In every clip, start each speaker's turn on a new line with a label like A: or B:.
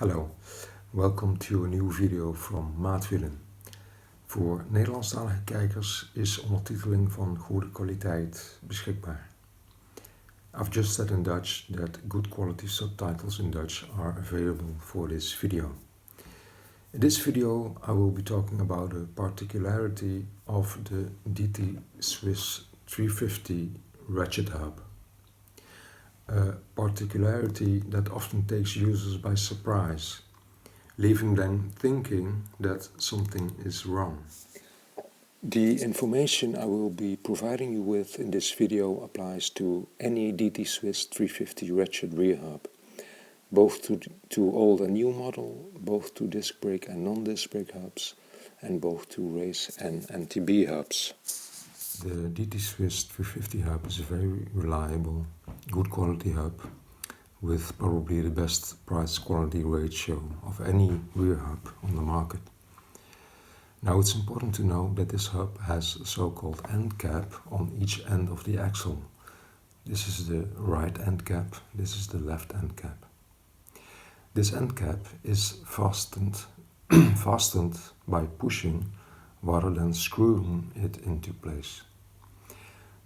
A: Hallo, welkom to a new video from Maatwielen. Voor Nederlandstalige kijkers is ondertiteling van goede kwaliteit beschikbaar. I've just said in Dutch that good quality subtitles in Dutch are available for this video. In this video I will be talking about a particularity of the DT Swiss 350 ratchet hub. A particularity that often takes users by surprise, leaving them thinking that something is wrong. The information I will be providing you with in this video applies to any DT Swiss 350 ratchet rear hub, both to old and new model, both to disc brake and non-disc brake hubs, and both to race and MTB hubs. The DT Swiss 350 hub is a very reliable, good quality hub with probably the best price-quality ratio of any rear hub on the market. Now it's important to know that this hub has a so-called end cap on each end of the axle. This is the right end cap, this is the left end cap. This end cap is fastened by pushing rather than screwing it into place.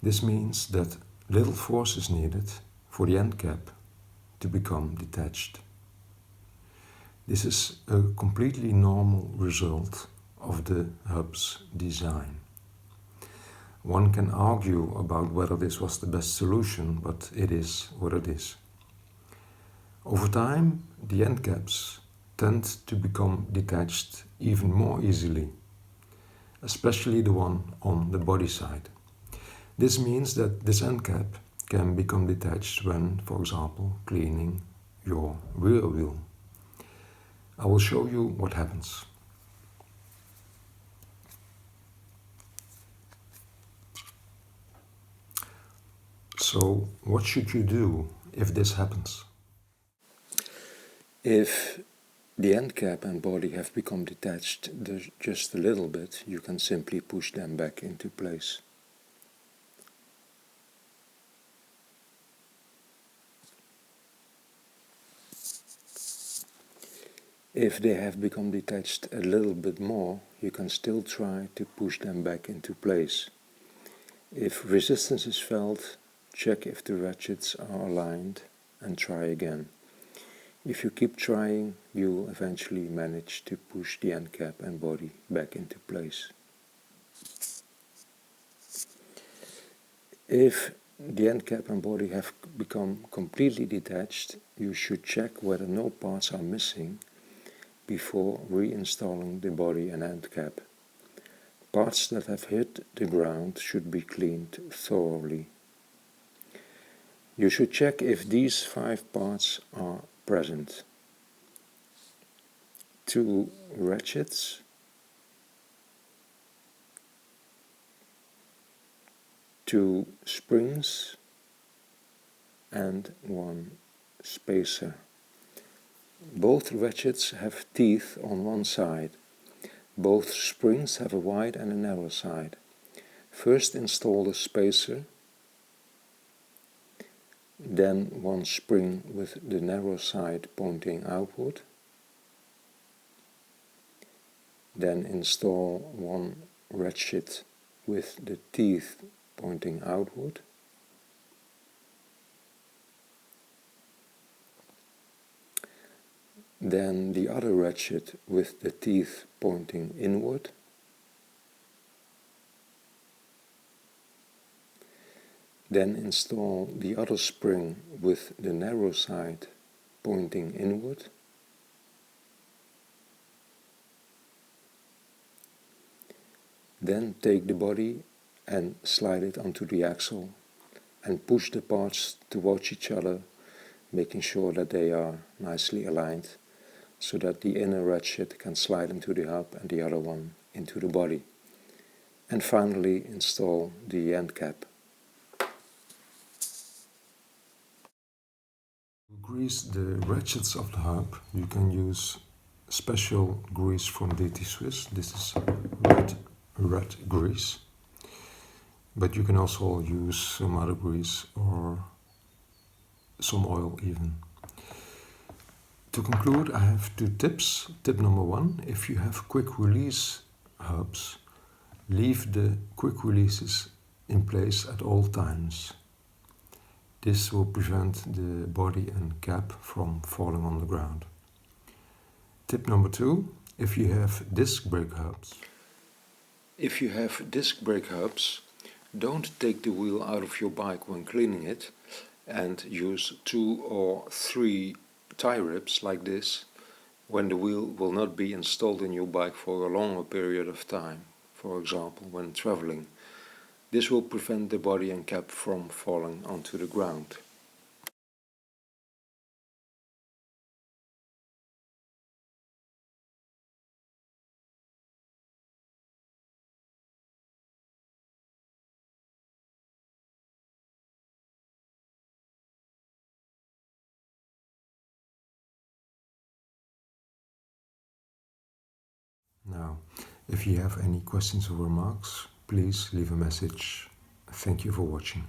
A: This means that little force is needed for the end cap to become detached. This is a completely normal result of the hub's design. One can argue about whether this was the best solution, but it is what it is. Over time, the end caps tend to become detached even more easily, especially the one on the body side. This means that this end cap can become detached when, for example, cleaning your rear wheel. I will show you what happens. So, what should you do if this happens? If the end cap and body have become detached just a little bit, you can simply push them back into place. If they have become detached a little bit more, you can still try to push them back into place. If resistance is felt, check if the ratchets are aligned and try again. If you keep trying, you will eventually manage to push the end cap and body back into place. If the end cap and body have become completely detached, you should check whether no parts are missing before reinstalling the body and end cap. Parts that have hit the ground should be cleaned thoroughly. You should check if these 5 parts are present: 2 ratchets, 2 springs, and 1 spacer. Both ratchets have teeth on one side. Both springs have a wide and a narrow side. First install the spacer, then 1 spring with the narrow side pointing outward. Then install 1 ratchet with the teeth pointing outward. Then the other ratchet with the teeth pointing inward. Then install the other spring with the narrow side pointing inward. Then take the body and slide it onto the axle and push the parts towards each other, making sure that they are nicely aligned, so that the inner ratchet can slide into the hub and the other one into the body. And finally install the end cap. To grease the ratchets of the hub, you can use special grease from DT Swiss. This is red grease. But you can also use some other grease or some oil even. To conclude, I have 2 tips. Tip number 1, if you have quick release hubs, leave the quick releases in place at all times. This will prevent the body and cap from falling on the ground. Tip number 2, if you have disc brake hubs. If you have disc brake hubs, don't take the wheel out of your bike when cleaning it and use 2 or 3 tie ribs like this when the wheel will not be installed in your bike for a longer period of time, for example when traveling. This will prevent the body and cap from falling onto the ground. Now, if you have any questions or remarks, please leave a message. Thank you for watching.